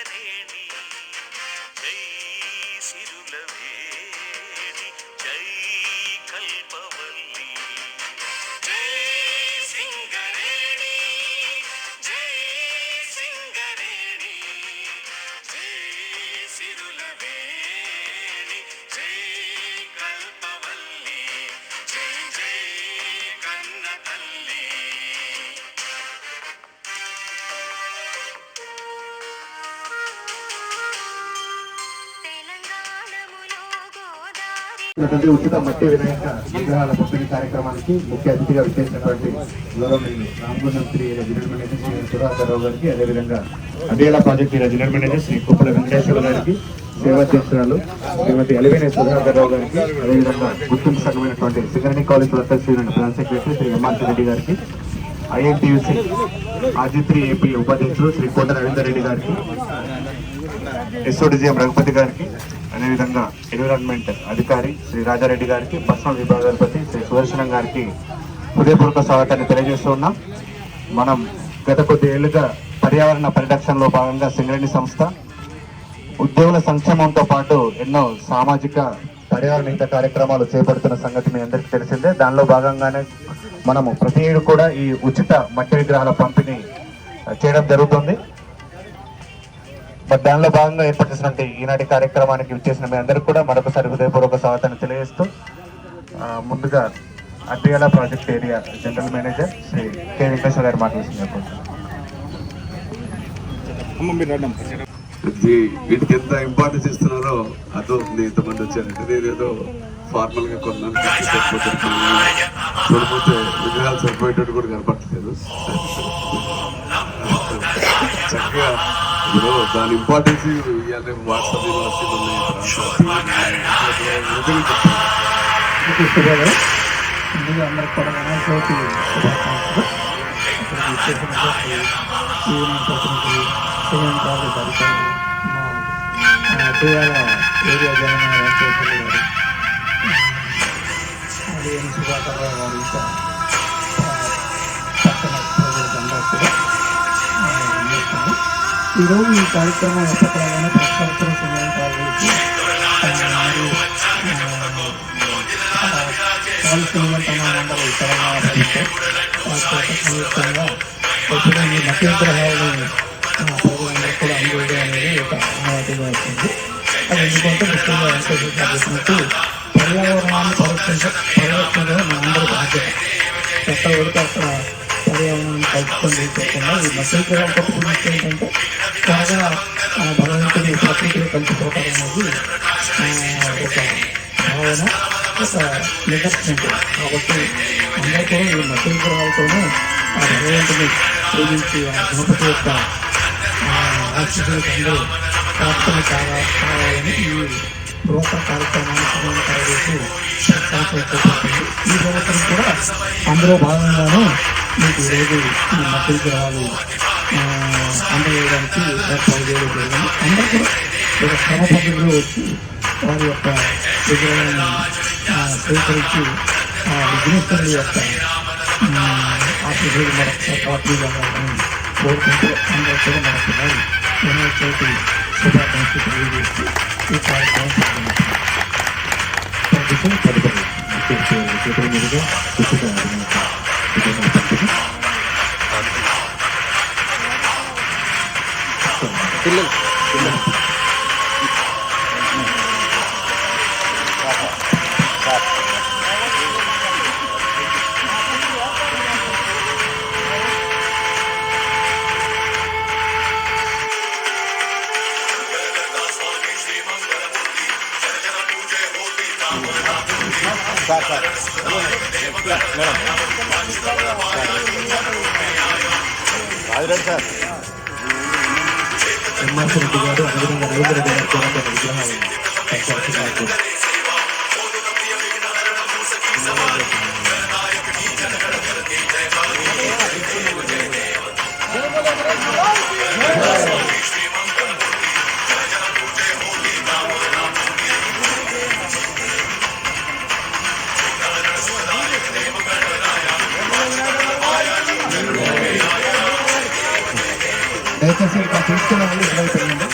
సింగరేణి జై సిరులవేణి జై కల్పవల్లి జై సింగరేణి జై సింగరేణి జై సిరులవేణి జై కల్పవల్లి జై జై కన్న తల్లి. ఉచిత మట్టి వినాయక విగ్రహాల పంపిణీ కార్యక్రమానికి ముఖ్య అతిథిగా విచ్చేసినటువంటి గౌరవనీయులు రామగుండం శ్రీ రెజిడెంట్ మేనేజర్ శ్రీ సుధాకర్ రావు గారికి, అదేవిధంగా అడియాల ప్రాజెక్ట్ రెజిడెంట్ మేనేజర్ శ్రీ కుప్పల వెంకటేశ్వర గారికి, సేవాధ్యక్షురాలు శ్రీమతి అలివేనే సుధాకర్ రావు గారికి, అదేవిధంగా గుర్తింపు సంఘమైనటువంటి సింగరేణి కాలేజ్ వర్కర్స్ యూనియన్ ప్రధాన సెక్రటరీ శ్రీ ఎంఆర్సి రెడ్డి గారికి, ఐఎన్టీయూసీ ఆర్జీ3 ఏపీ ఉపాధ్యక్షులు శ్రీ కోట రవీందర్ రెడ్డి గారికి, ఎస్ఓడిజిఎం రఘుపతి గారికి, అదేవిధంగా ఎన్విరాన్మెంట్ అధికారి శ్రీ రాజారెడ్డి గారికి, పర్సనల్ విభాగాధిపతి శ్రీ సుదర్శనం గారికి హృదయపూర్వక స్వాగతాన్ని తెలియజేస్తూ ఉన్నాం. మనం గత కొద్ది ఏళ్లుగా పర్యావరణ పరిరక్షణలో భాగంగా సింగరేణి సంస్థ ఉద్యోగుల సంక్షేమంతో పాటు ఎన్నో సామాజిక పర్యావరణ హిత కార్యక్రమాలు చేపడుతున్న సంగతి మీ అందరికీ తెలిసిందే. దానిలో భాగంగానే మనము ప్రతి ఏడు కూడా ఈ ఉచిత మట్టి విగ్రహాల పంపిణీ చేయడం జరుగుతుంది. మరి దానిలో భాగంగా ఏర్పాటు చేసినటువంటి ఈనాటి కార్యక్రమానికి విచ్చేసిన మీ అందరికీ కూడా మరొకసారి హృదయపూర్వక స్వాగతాన్ని తెలియజేస్తూ, ముందుగా Adriyala project area general manager Shri K Venkateswara గారు మాట్లాడుతున్నారు. వీటికి ఎంత ఇంపార్టెన్స్ ఇస్తున్నారో అర్థమవుతుంది. ఇంతమంది వచ్చారంటే నేనేదో ఫార్మల్ గా కొన్నాను, చూడకపోతే విగ్రహాలు సరిపోయేటట్టు కూడా కనపడలేదు. చక్కగా ఇప్పుడు దాని ఇంపార్టెన్స్ వాట్సాప్ ముందుగా అందరికి కూడా వినాయక చవితి శుభాకాంక్షలు. ఇక్కడికి వచ్చేసినటువంటి యూనియన్ ప్రతినిధి సింగరేణి ప్రాజెక్ట్ అధికారులు, మా అడ్రియాల ఏరియా జనరల్ వెంకటేశ్వర గారు, అదేం సుధాకర్ రావు గారు, ఇంకా పట్టణ ప్రజలకు అందరూ కూడా నమస్కారం. ఈరోజు ఈ కార్యక్రమం ఎప్పటిలాగానే ప్రతి సంవత్సరం సింగరేణి ప్రాజెక్టు మరియు అందరూ తెలంగాణ ప్రభుత్వం సంయుక్తంగా ఎప్పుడూ ఈ మట్టి విగ్రహాలను ప్రజలందరూ కూడా అందజేయడం అనేది ఒక ఆనవాయితీగా వచ్చింది. అది ఎందుకంటే ముఖ్యంగా వెంకటేశ్వర గారు చెప్పినట్టు పర్యావరణాన్ని పరిరక్షించడం మనందరూ బాధ్యత. ఎక్కడ పడితే అక్కడ పర్యావరణాన్ని కలుపుకొని చెప్పకుండా ఈ మట్టి విగ్రహాలు కట్టుకున్నట్టు ఏంటంటే బాగా భగవంతుని ప్రకృతిని కలిసిపోవడం అనేది ఒక భావన, ఒక నిదర్శనం. కాబట్టి అందరూ కూడా ఈ మట్టి విగ్రహాలతోనే ఆ భగవంతుని పూజించి ఆ గణపతి యొక్క ఆశీస్సులకు అందరూ ప్రార్థన కావాలని ఈ బృహత్త కార్యక్రమాన్ని తయారు ఈ సంవత్సరం కూడా అందులో భాగంగానే మీకు ఈరోజు ఈ మట్టి విగ్రహాలు అందజేయడానికి ఏర్పాటు చేయడం జరిగింది. అందరూ కూడా ఒక క్రమ పద్ధతిలో వచ్చి వారి యొక్క విగ్రహాలను స్వీకరించి ఆ విఘ్నేశ్వరుడి యొక్క ఆశీస్సులు మరొకసారి పార్టీ కావాలని కోరుకుంటూ అందరూ కూడా మరొకసారి వినాయక చవితి శుభాకాంక్షలు తెలియజేస్తూ ఈ కార్యక్రమం చేతుల మీదుగా పిల్లలు ఎంఆర్సి రెడ్డి గారు, అదేవిధంగా రవీంద్ర రెడ్డి గారు కూడా విగ్రహాలు దయచేసి ఇంకా తీసుకున్న వాళ్ళు ఇవ్వగలుగుతారండి.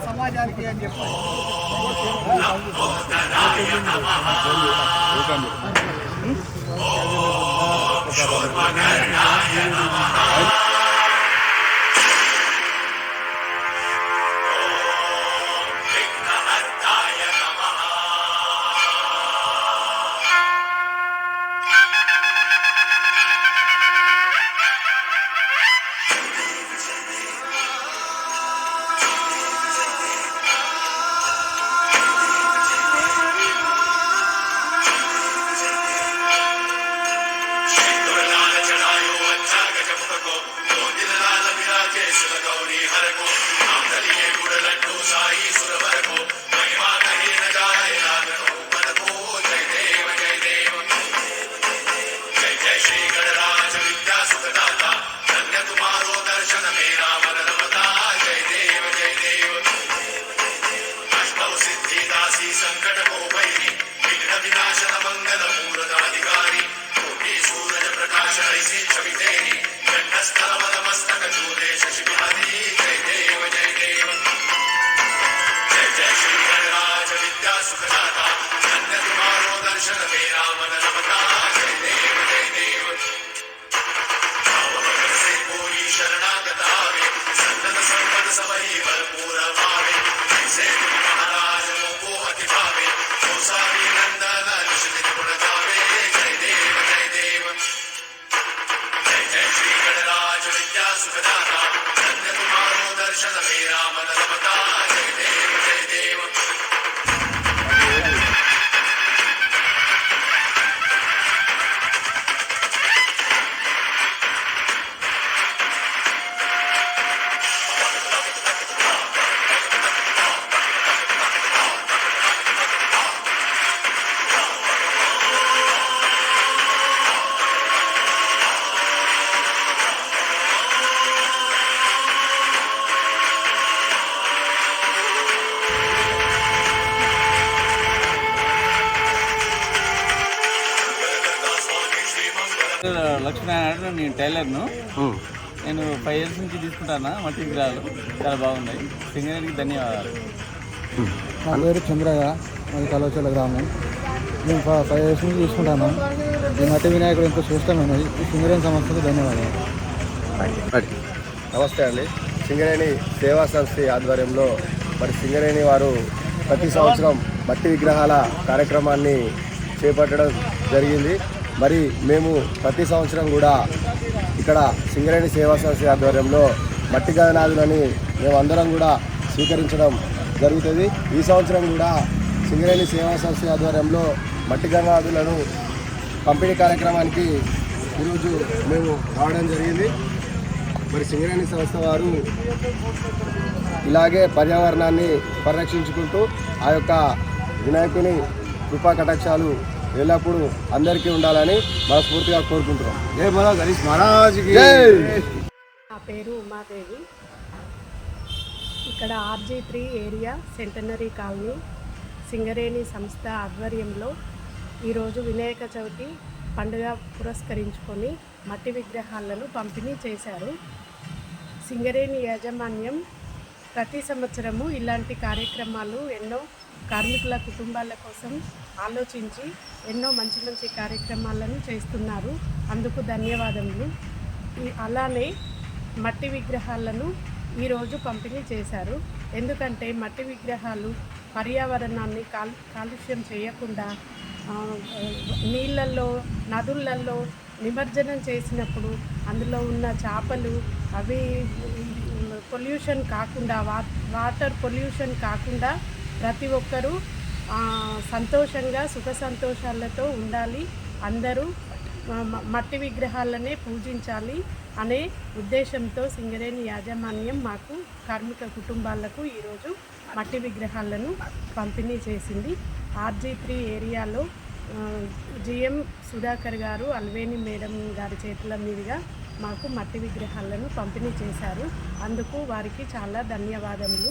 సమాజానికి అని చెప్పి లక్ష్మీనారాయణ, నేను టైలర్ను. నేను 5 years నుంచి తీసుకుంటాను మట్టి విగ్రహాలు, చాలా బాగున్నాయి. సింగరేణికి ధన్యవాదాలు. నా పేరు చంద్రయ్య, మాది కలవచల గ్రామం. నేను 5 years నుంచి తీసుకుంటాను. ఈ మట్టి వినాయకుడు ఎంతో శ్రేష్టమైనది. ఈ సింగరేణి సంస్థకు ధన్యవాదాలు. నమస్తే అండి. సింగరేణి సేవా సంస్థ ఆధ్వర్యంలో మరి సింగరేణి వారు ప్రతి సంవత్సరం మట్టి విగ్రహాల కార్యక్రమాన్ని చేపట్టడం జరిగింది. మరి మేము ప్రతి సంవత్సరం కూడా ఇక్కడ సింగరేణి సేవా సంస్థ ఆధ్వర్యంలో మట్టి గణనాథులని మేమందరం కూడా స్వీకరించడం జరుగుతుంది. ఈ సంవత్సరం కూడా సింగరేణి సేవా సంస్థ ఆధ్వర్యంలో మట్టి గణనాథులను పంపిణీ కార్యక్రమానికి ఈరోజు మేము రావడం జరిగింది. మరి సింగరేణి సంస్థ వారు ఇలాగే పర్యావరణాన్ని పరిరక్షించుకుంటూ ఆ యొక్క వినాయకుని కృపా కటాక్షాలు ఎల్లప్పుడూ అందరికీ ఉండాలని మనస్ఫూర్తిగా కోరుకుంటున్నాం. జై బోలో గణేష్ మహారాజ్కి జై. నా పేరు ఉమాదేవి. ఇక్కడ RG3 area centenary colony Singareni సంస్థ ఆధ్వర్యంలో ఈరోజు వినాయక చవితి పండుగ పురస్కరించుకొని మట్టి విగ్రహాలను పంపిణీ చేశారు. సింగరేణి యాజమాన్యం ప్రతి సంవత్సరము ఇలాంటి కార్యక్రమాలు ఎన్నో కార్మికుల కుటుంబాల కోసం ఆలోచించి ఎన్నో మంచి మంచి కార్యక్రమాలను చేస్తున్నారు. అందుకు ధన్యవాదములు. అలానే మట్టి విగ్రహాలను ఈరోజు పంపిణీ చేశారు. ఎందుకంటే మట్టి విగ్రహాలు పర్యావరణాన్ని కాలుష్యం చేయకుండా నీళ్ళల్లో నదులలో నిమజ్జనం చేసినప్పుడు అందులో ఉన్న చేపలు అవి పొల్యూషన్ కాకుండా వాటర్ పొల్యూషన్ కాకుండా ప్రతి ఒక్కరూ సంతోషంగా సుఖ సంతోషాలతో ఉండాలి, అందరూ మట్టి విగ్రహాలనే పూజించాలి అనే ఉద్దేశంతో సింగరేణి యాజమాన్యం మాకు కార్మిక కుటుంబాలకు ఈరోజు మట్టి విగ్రహాలను పంపిణీ చేసింది. RG3 ఏరియాలో GM సుధాకర్ గారు, అల్వేని మేడం గారి చేతుల మీదుగా మాకు మట్టి విగ్రహాలను పంపిణీ చేశారు. అందుకు వారికి చాలా ధన్యవాదములు.